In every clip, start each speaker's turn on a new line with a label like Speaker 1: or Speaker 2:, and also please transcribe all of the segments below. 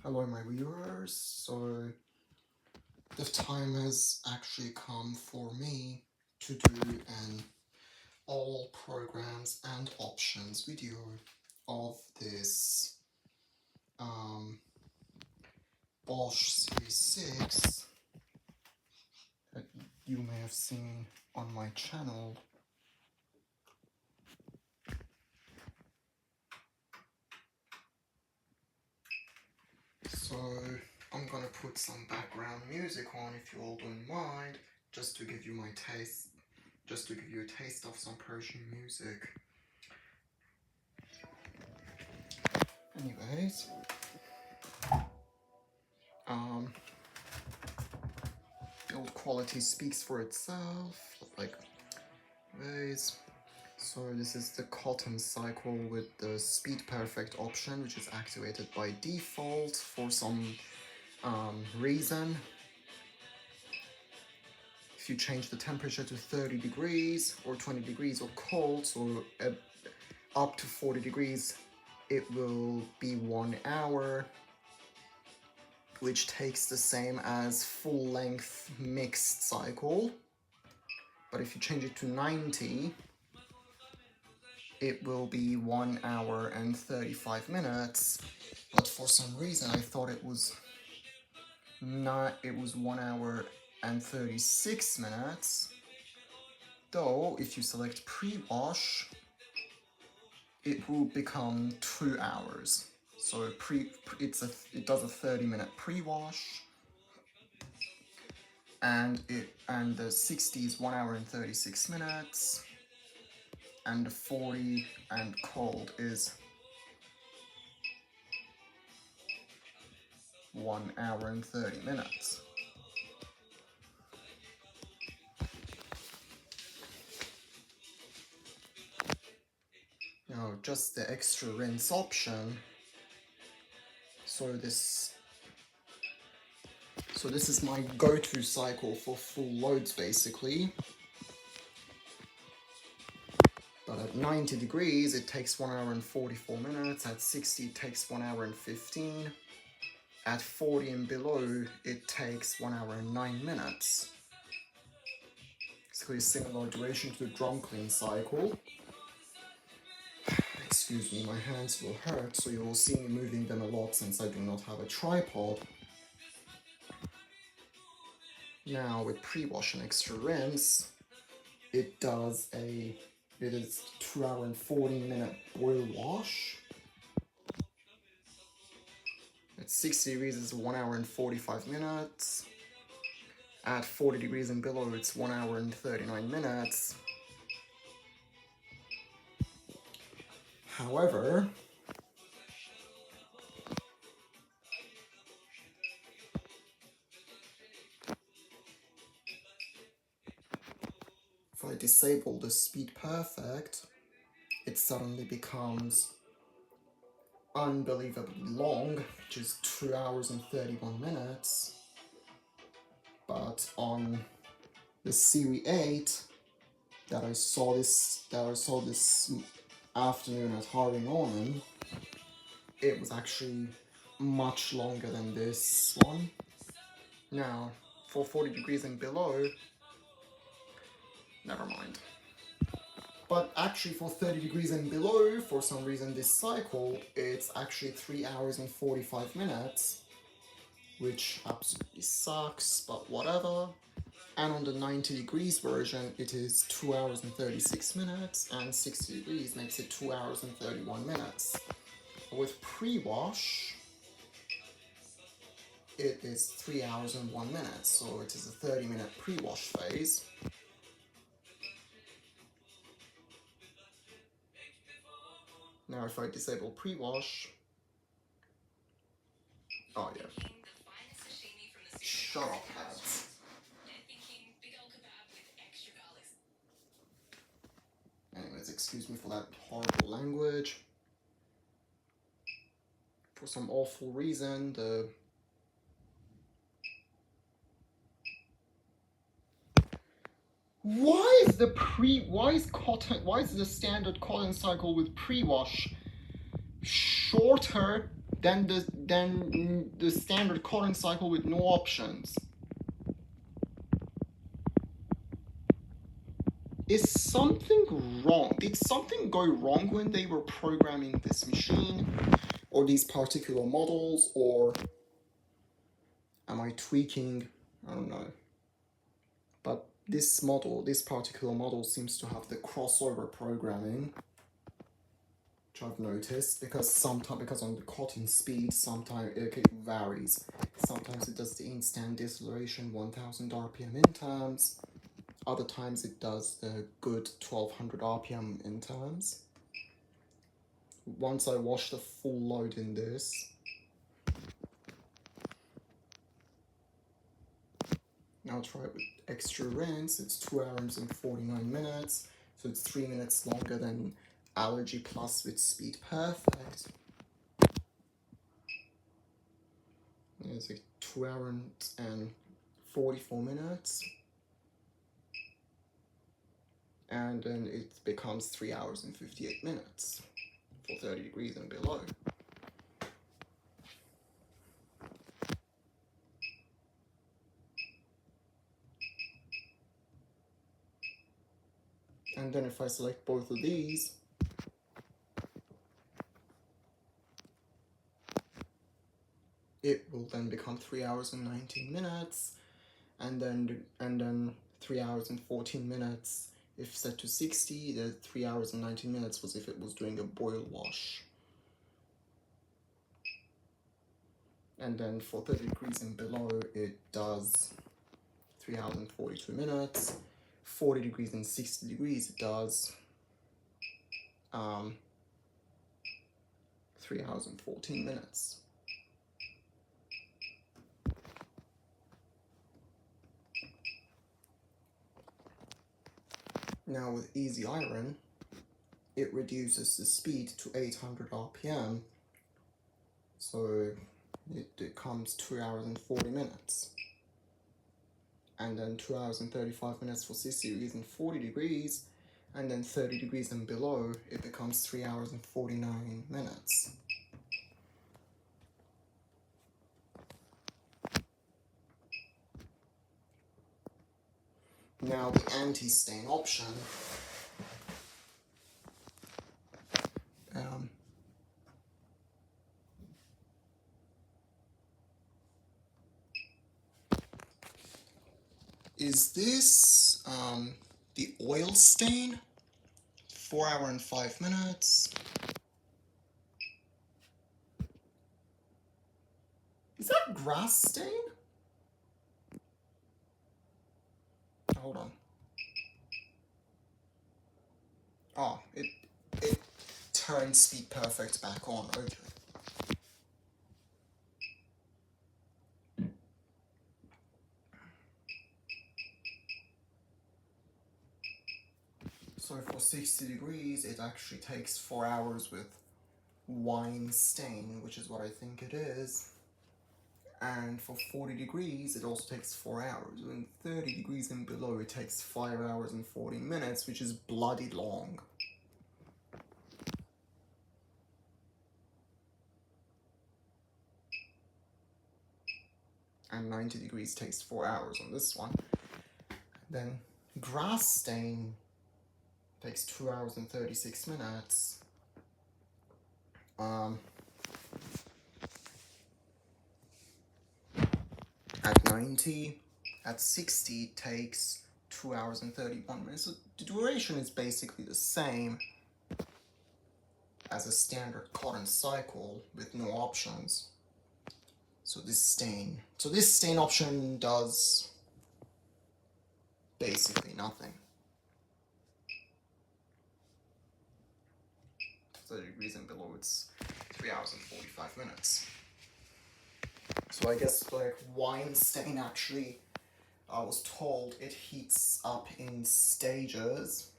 Speaker 1: Hello my viewers, so the time has actually come for me to do an all programs and options video of this Bosch Serie 6 that you may have seen on my channel. So I'm gonna put some background music on if you all don't mind, just to give you my taste, just to give you a taste of some Persian music. Anyways, build quality speaks for itself, like ways. So this is the cotton cycle with the speed perfect option, which is activated by default for some reason. If you change the temperature to 30 degrees or 20 degrees or cold, so up to 40 degrees, it will be 1 hour, which takes the same as full length mixed cycle. But if you change it to 90, it will be 1 hour and 35 minutes. But for some reason I thought it was 1 hour and 36 minutes. Though if you select pre-wash, it will become 2 hours. So it does a 30-minute pre-wash, and the 60 is 1 hour and 36 minutes, and the 40 and cold is 1 hour and 30 minutes. Now, just the extra rinse option. So this is my go-to cycle for full loads, basically. But at 90 degrees, it takes 1 hour and 44 minutes. At 60, it takes 1 hour and 15. At 40 and below, it takes 1 hour and 9 minutes. Basically a similar duration to the drum clean cycle. Excuse me, my hands will hurt, so you will see me moving them a lot since I do not have a tripod. Now with pre-wash and extra rinse, it is 2 hour and 40 minute boil wash. At 60 degrees it's 1 hour and 45 minutes. At 40 degrees and below it's 1 hour and 39 minutes. However, if I disable the speed perfect, it suddenly becomes unbelievably long, which is 2 hours and 31 minutes. But on the Serie 8 that I saw this afternoon at Harvey Norman, it was actually much longer than this one. Now, for 40 degrees and below, never mind. But actually for 30 degrees and below, for some reason this cycle, it's actually 3 hours and 45 minutes, which absolutely sucks, but whatever. And on the 90 degrees version, it is 2 hours and 36 minutes, and 60 degrees makes it 2 hours and 31 minutes. With pre-wash, it is 3 hours and 1 minute, so it is a 30-minute pre-wash phase. Now if I disable pre-wash, oh yeah, shut up lads. Anyways, excuse me for that horrible language. For some awful reason, why is the standard cotton cycle with pre-wash shorter than the standard cotton cycle with no options. Is something wrong? Did something go wrong when they were programming this machine or these particular models, or am I tweaking? I don't know. But this particular model seems to have the crossover programming, which I've noticed, because on the cotton speed, sometimes it varies. Sometimes it does the instant deceleration 1000 RPM in terms. Other times it does the good 1200 RPM in terms. Once I wash the full load in this, now try it with extra rinse. It's 2 hours and 49 minutes, so it's 3 minutes longer than Allergy Plus with Speed Perfect. It's like 2 hours and 44 minutes. And then it becomes 3 hours and 58 minutes for 30 degrees and below. And then if I select both of these, it will then become 3 hours and 19 minutes, and then 3 hours and 14 minutes. If set to 60, the 3 hours and 19 minutes was if it was doing a boil wash. And then for 30 degrees and below, it does 3 hours and 42 minutes. 40 degrees and 60 degrees, it does 3 hours and 14 minutes. Now with Easy Iron, it reduces the speed to 800 RPM, so it becomes 2 hours and 40 minutes. And then 2 hours and 35 minutes for 60 degrees and 40 degrees, and then 30 degrees and below, it becomes 3 hours and 49 minutes. Now the anti-stain option is this the oil stain, 4 hours and 5 minutes. Is that grass stain? Hold on. Oh, it turned Speed Perfect back on, okay. So for 60 degrees, it actually takes 4 hours with wine stain, which is what I think it is. And for 40 degrees, it also takes 4 hours. And 30 degrees and below, it takes 5 hours and 40 minutes, which is bloody long. And 90 degrees takes 4 hours on this one. Then grass stain takes 2 hours and 36 minutes. At 90, at 60 takes 2 hours and 31 minutes. So the duration is basically the same as a standard cotton cycle with no options. So this stain option does basically nothing. 30 degrees and below, it's 3 hours and 45 minutes. So I guess like wine stain actually, I was told it heats up in stages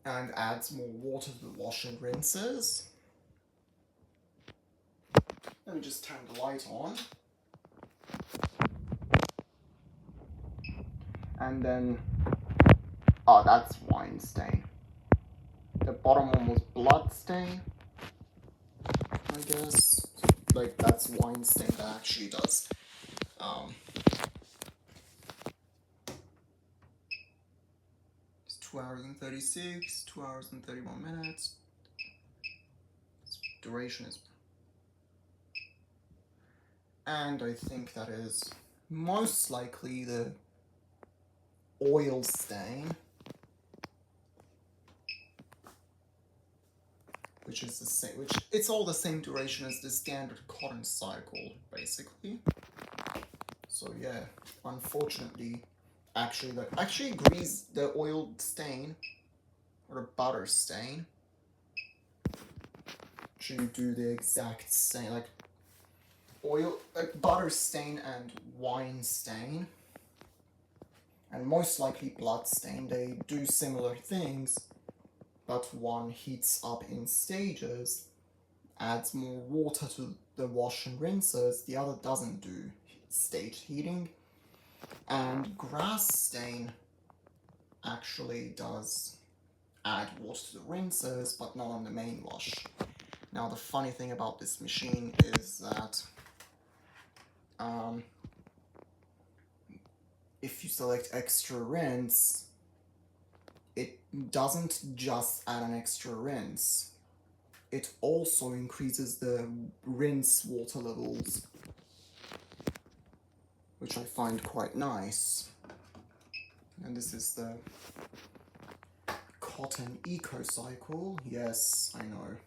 Speaker 1: and adds more water to the wash and rinses. Let me just turn the light on. And then, oh, that's wine stain. The bottom one was blood stain. I guess. Like, that's wine stain that actually does. It's 2 hours and 36, 2 hours and 31 minutes. Duration is... And I think that is most likely the oil stain, which is the same, it's all the same duration as the standard cotton cycle, basically. So yeah, unfortunately, actually the oil stain or the butter stain should do the exact same, like butter stain and wine stain, and most likely blood stain. They do similar things, but one heats up in stages, adds more water to the wash and rinses, the other doesn't do stage heating. And grass stain actually does add water to the rinses, but not on the main wash. Now the funny thing about this machine is that if you select extra rinse, it doesn't just add an extra rinse, it also increases the rinse water levels, which I find quite nice. And this is the cotton eco cycle. Yes, I know.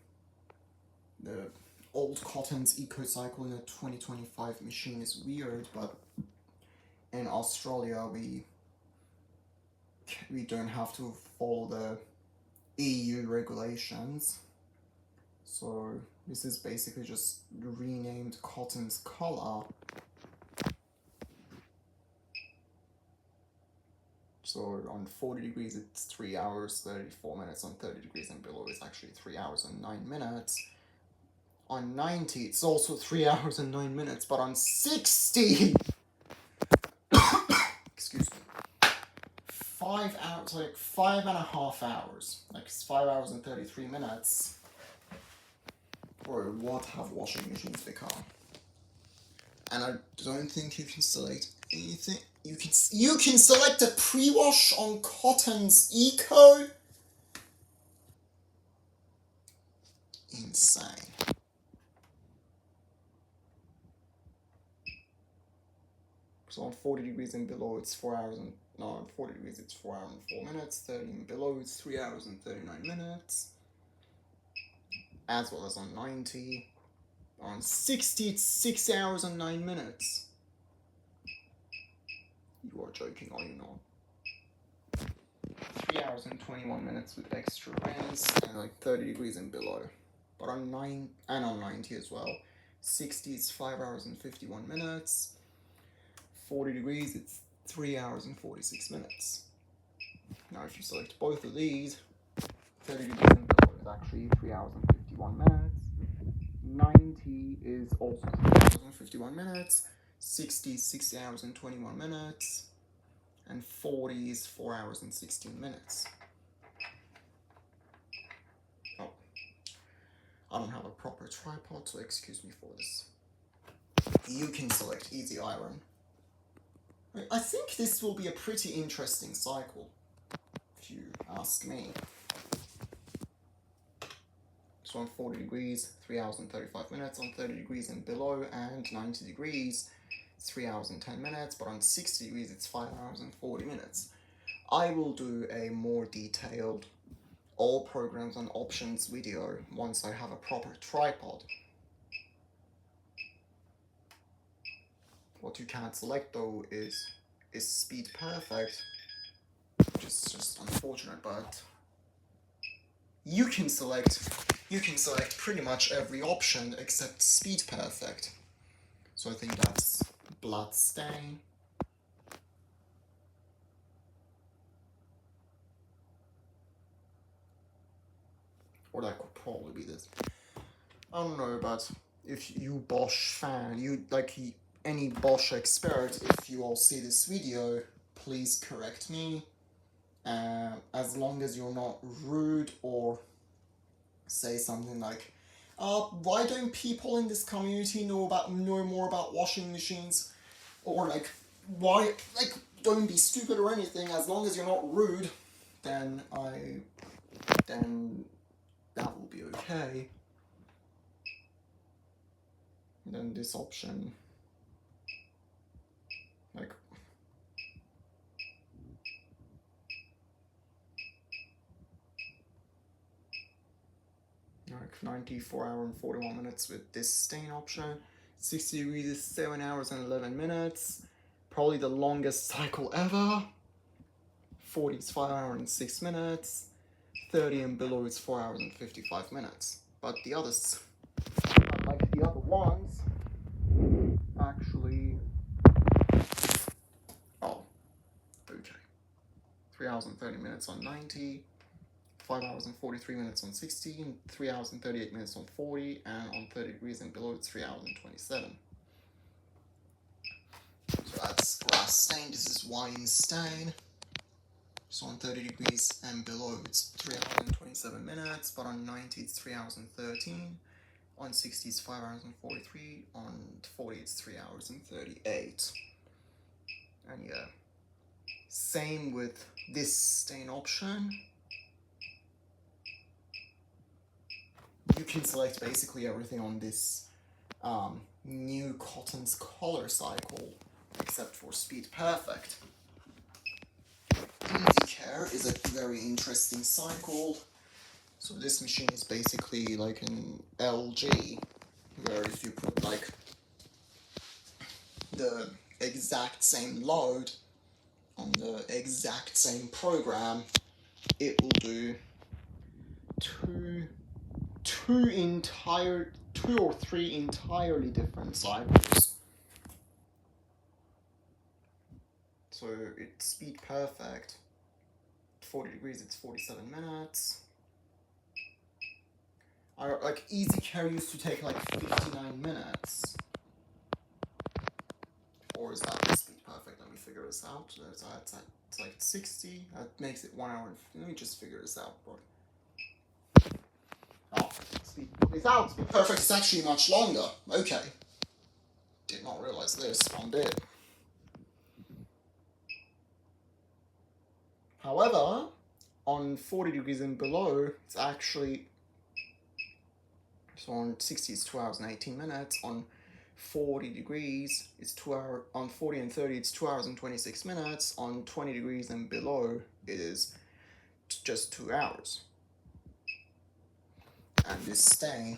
Speaker 1: The old cotton's eco cycle in a 2025 machine is weird, but in Australia we don't have to follow the EU regulations. So this is basically just renamed cotton's color. So on 40 degrees it's 3 hours 34 minutes, on 30 degrees and below it's actually 3 hours and 9 minutes. On 90 it's also 3 hours and 9 minutes, but on 60 excuse me, 5 hours, like 5.5 hours, like 5 hours and 33 minutes. Or what have washing machines become? And I don't think you can select anything. You can select a pre-wash on Cotton's Eco? Insane. So on 40 degrees and below it's 4 hours and... No, on 40 degrees it's 4 hours and 4 minutes. 30 and below it's 3 hours and 39 minutes. As well as on 90. On 60 it's 6 hours and 9 minutes. You are joking, are you not? 3 hours and 21 minutes with extra rinse, and like 30 degrees and below. But on 90 as well. 60 it's 5 hours and 51 minutes. 40 degrees it's 3 hours and 46 minutes. Now if you select both of these, 30 degrees and below is actually 3 hours and 51 minutes. 90 is also 3 hours and 51 minutes. 60 is 6 hours and 21 minutes. And 40 is 4 hours and 16 minutes. Oh, I don't have a proper tripod, so excuse me for this. You can select easy iron. I think this will be a pretty interesting cycle, if you ask me. So on 40 degrees, 3 hours and 35 minutes, on 30 degrees and below, and 90 degrees, 3 hours and 10 minutes, but on 60 degrees it's 5 hours and 40 minutes. I will do a more detailed all programs and options video once I have a proper tripod. What you can't select though is speed perfect, which is just unfortunate, but you can select pretty much every option except speed perfect. So I think that's blood stain, or that could probably be this. I don't know, but if you Bosch fan, you like any Bosch expert, if you all see this video, please correct me. As long as you're not rude or say something like, Why don't people in this community know more about washing machines? Or like, why, like, don't be stupid or anything, as long as you're not rude, then that will be okay. And then this option, like 94 hours and 41 minutes with this stain option. 60 degrees is 7 hours and 11 minutes. Probably the longest cycle ever. 40 is 5 hours and 6 minutes. 30 and below is 4 hours and 55 minutes. But the others, like the other ones, actually, oh, okay. 3 hours and 30 minutes on 90. 5 hours and 43 minutes on 60, 3 hours and 38 minutes on 40, and on 30 degrees and below it's 3 hours and 27. So that's grass stain, this is wine stain. So on 30 degrees and below it's 3 hours and 27 minutes, but on 90 it's 3 hours and 13, on 60 it's 5 hours and 43, on 40 it's 3 hours and 38. And yeah, same with this stain option. You can select basically everything on this new Cotton's color cycle, except for Speed Perfect. Easy Care is a very interesting cycle. So this machine is basically like an LG, where if you put like the exact same load on the exact same program, it will do two or three entirely different cycles. So it's Speed Perfect. 40 degrees, it's 47 minutes. Like Easy Care used to take like 59 minutes. Or is that Speed Perfect? Let me figure this out. It's like 60. That makes it 1 hour. Let me just figure this out, bro. Oh, Speed Perfect is actually much longer. Okay. Did not realize this one bit. However, on 40 degrees and below, it's actually, so on 60 it's 2 hours and 18 minutes, on 40 degrees it's 2 hours, on 40 and 30 it's 2 hours and 26 minutes, on 20 degrees and below it is just 2 hours. And this stain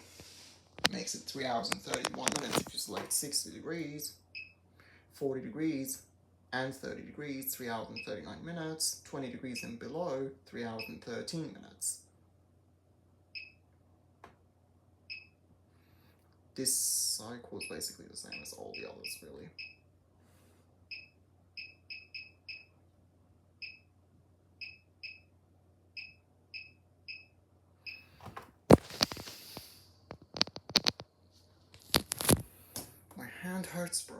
Speaker 1: makes it 3 hours and 31 minutes if you select 60 degrees, 40 degrees, and 30 degrees, 3 hours and 39 minutes, 20 degrees and below, 3 hours and 13 minutes. This cycle is basically the same as all the others, really. My hand hurts, bro.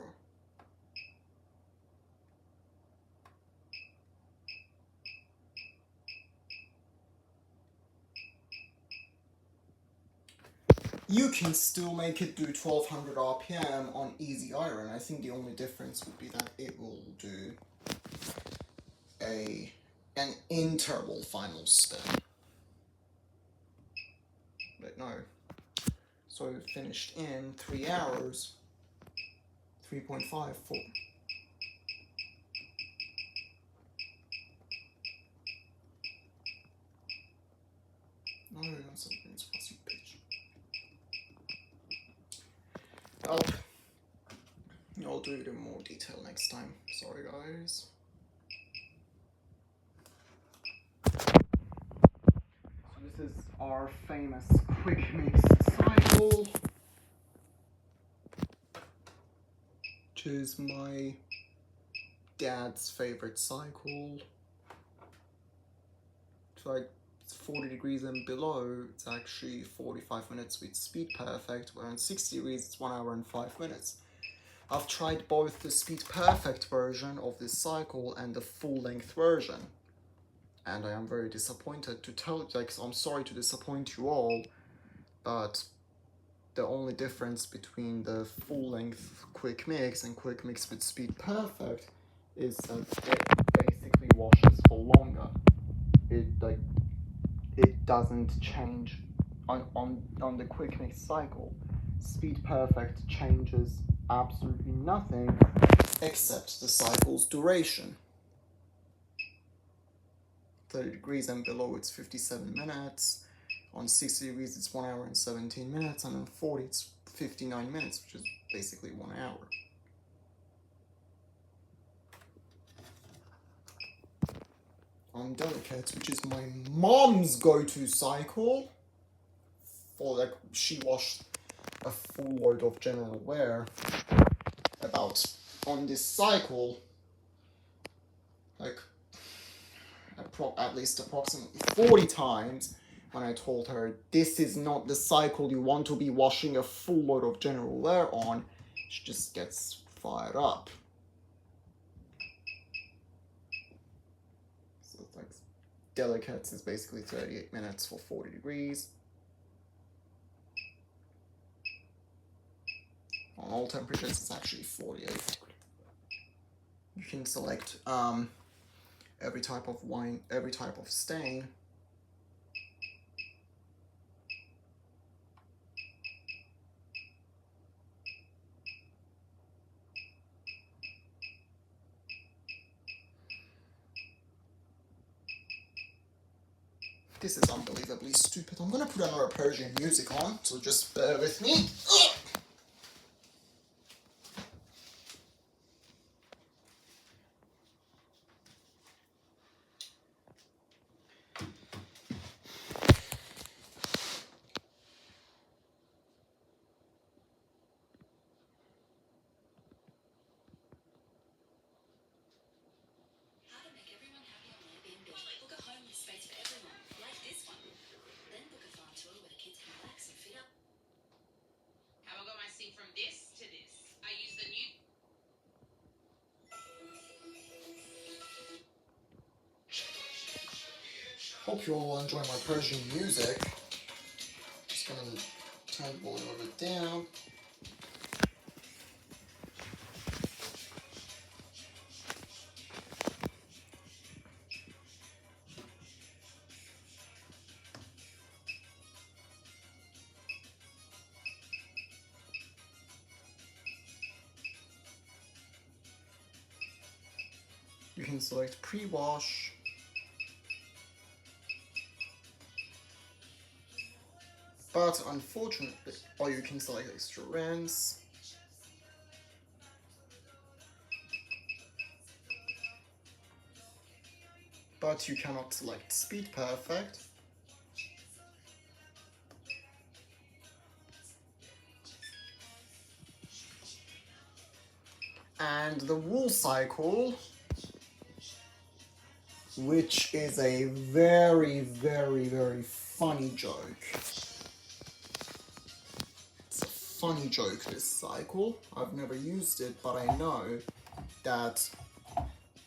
Speaker 1: You can still make it do 1200 RPM on easy iron. I think the only difference would be that it will do an interval final spin. But no. So finished in 3 hours, 3.54. No, that's something that's fussy pitch. I'll do it in more detail next time. Sorry, guys. So this is our famous quick mix cycle, which is my dad's favorite cycle. It's like 40 degrees and below, it's actually 45 minutes with Speed Perfect, where on 60 degrees it's 1 hour and 5 minutes. I've tried both the Speed Perfect version of this cycle and the full-length version, and I am very disappointed to tell, like, I'm sorry to disappoint you all, but the only difference between the full length quick mix and quick mix with speed perfect is that it basically washes for longer. It doesn't change on the quick mix cycle. Speed perfect changes absolutely nothing except the cycle's duration. 30 degrees and below it's 57 minutes. On 60 degrees it's 1 hour and 17 minutes, and on 40 it's 59 minutes, which is basically 1 hour. On delicates, which is my mom's go-to cycle, for like, she washed a full load of general wear about, on this cycle, like at least approximately 40 times, when I told her this is not the cycle you want to be washing a full load of general wear on. She just gets fired up. So it's like, delicates is basically 38 minutes for 40 degrees. On all temperatures it's actually 48. You can select every type of wine, every type of stain. This is unbelievably stupid. I'm gonna put another Persian music on, so just bear with me.
Speaker 2: From this to this, I use the new.
Speaker 1: Hope you all enjoy my Persian music. Just gonna turn the volume a bit down. You can select pre-wash, but unfortunately, or you can select extra rinse. But you cannot select speed perfect. And the wool cycle, which is a very, very, very funny joke. It's a funny joke, this cycle. I've never used it, but I know that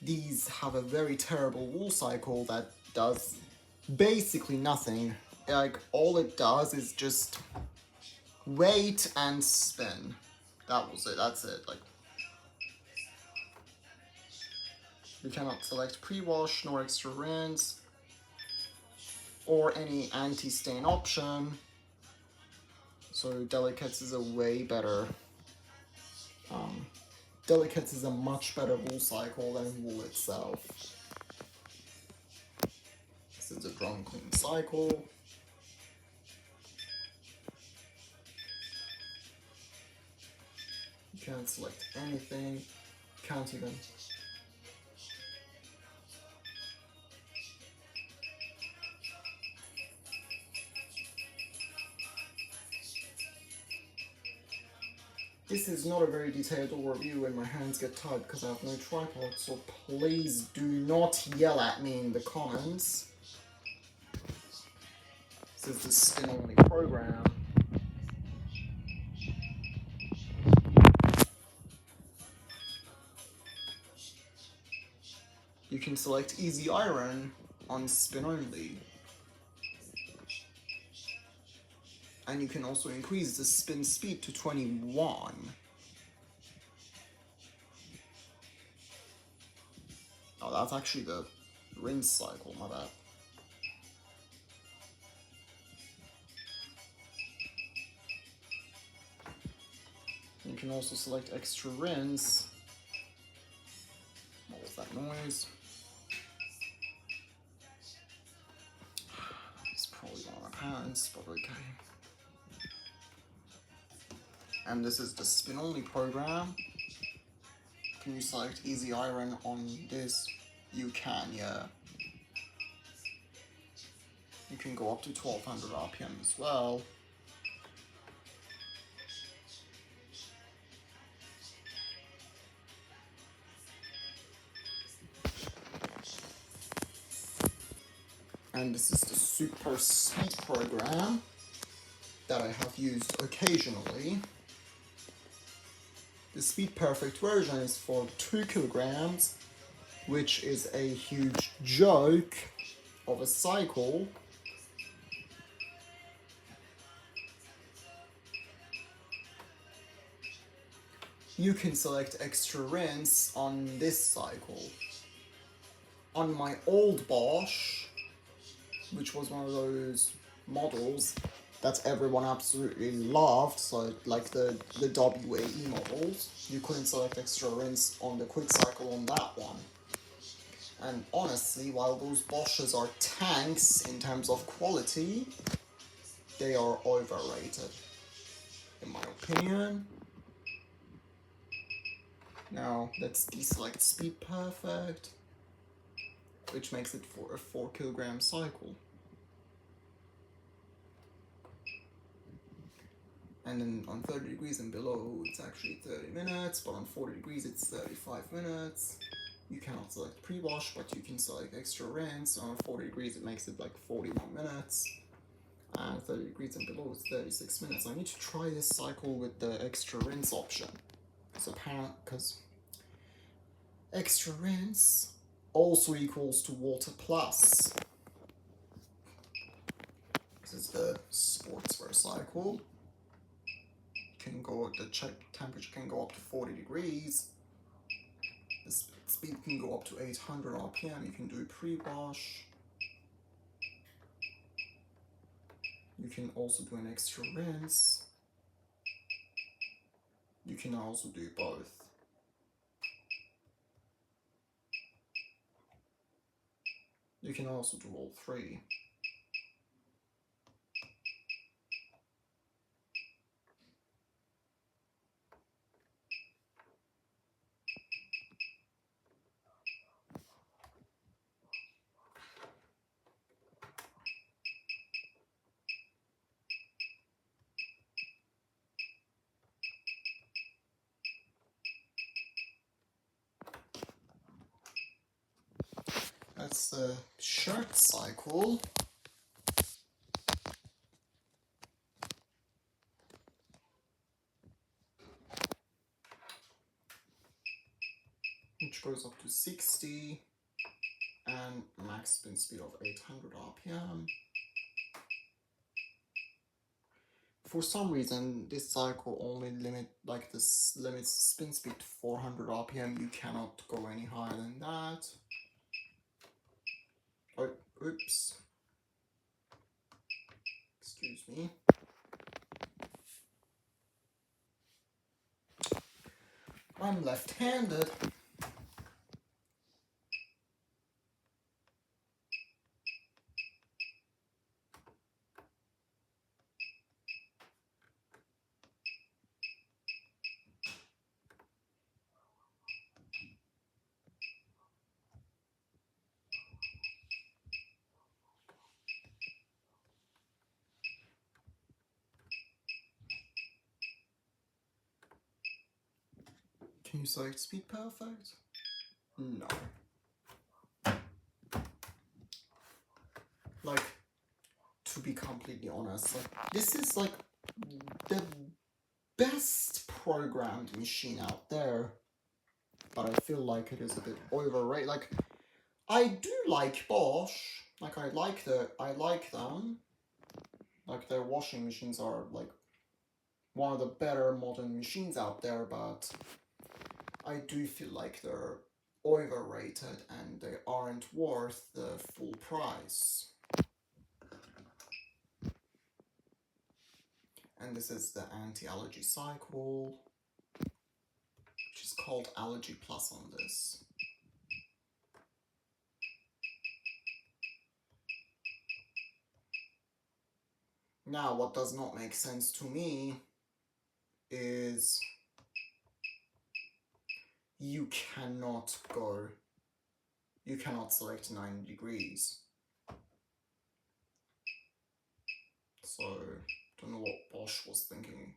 Speaker 1: these have a very terrible wool cycle that does basically nothing. Like, all it does is just wait and spin. That was it, that's it. Like, you cannot select pre-wash nor extra rinse or any anti-stain option. So Delicates is a way better, Delicates is a much better wool cycle than wool itself. This is a drum clean cycle. You can't select anything, can't even. This is not a very detailed overview and my hands get tired because I have no tripod, so please do not yell at me in the comments. This is the spin-only program. You can select easy iron on spin only. And you can also increase the spin speed to 21. Oh, that's actually the rinse cycle, my bad. You can also select extra rinse. What was that noise? It's probably one of my parents, but okay. And this is the spin only program. Can you select easy iron on this? You can, yeah. You can go up to 1200 RPM as well. And this is the super speed program that I have used occasionally. The Speed Perfect version is for 2 kilograms, which is a huge joke of a cycle. You can select extra rinse on this cycle. On my old Bosch, which was one of those models that everyone absolutely loved, so like the WAE models, you couldn't select extra rinse on the quick cycle on that one. And honestly, while those Bosches are tanks in terms of quality, they are overrated, in my opinion. Now let's deselect Speed Perfect, which makes it for a 4 kilogram cycle. And then on 30 degrees and below, it's actually 30 minutes, but on 40 degrees, it's 35 minutes. You cannot select pre-wash, but you can select extra rinse. On 40 degrees, it makes it like 41 minutes. And 30 degrees and below, it's 36 minutes. I need to try this cycle with the extra rinse option. Because extra rinse also equals to water plus. This is the sportswear cycle. Can go, the check temperature can go up to 40 degrees. The speed can go up to 800 RPM. You can do pre-wash. You can also do an extra rinse. You can also do both. You can also do all three. That's the shirt cycle. Which goes up to 60 and max spin speed of 800 RPM. For some reason, this cycle only limits spin speed to 400 RPM. You cannot go any higher than that. Oh, oops. Excuse me. I'm left-handed. Can you select Speed Perfect? No. Like, to be completely honest, like, this is like the best programmed machine out there, but I feel like it is a bit overrated. Like, I do like Bosch, like I like them, Like, their washing machines are like one of the better modern machines out there, but I do feel like they're overrated and they aren't worth the full price. And this is the anti-allergy cycle, which is called Allergy Plus on this. Now, what does not make sense to me is you cannot select 90 degrees. So, don't know what Bosch was thinking.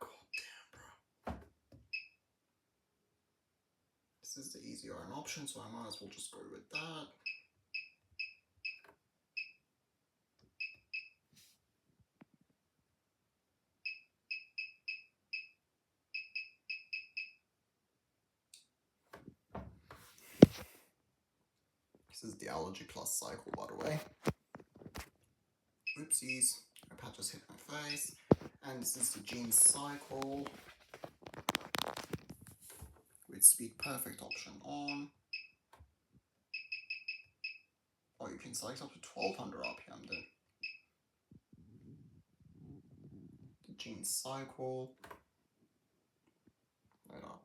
Speaker 1: God damn, bro. This is the easy iron option, so I might as well just go with that. This is the Allergy Plus cycle, by the way. Oopsies, my pad just hit my face. And this is the Gene cycle with Speed Perfect option on. Or you can select up to 1200 RPM then. The Gene cycle. Right up.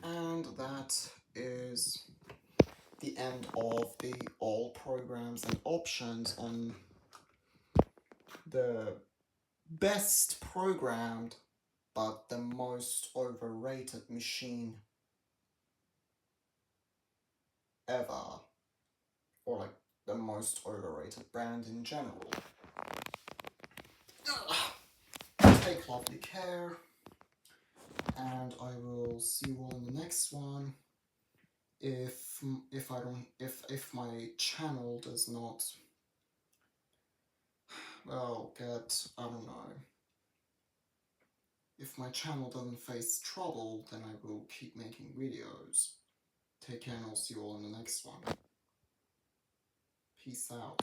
Speaker 1: And that is the end of the all programs and options on the best programmed but the most overrated machine ever, or like the most overrated brand in general. Take lovely care, and I will see you all in the next one. If my channel does not, well, I don't know. If my channel doesn't face trouble, then I will keep making videos. Take care, and I'll see you all in the next one. Peace out.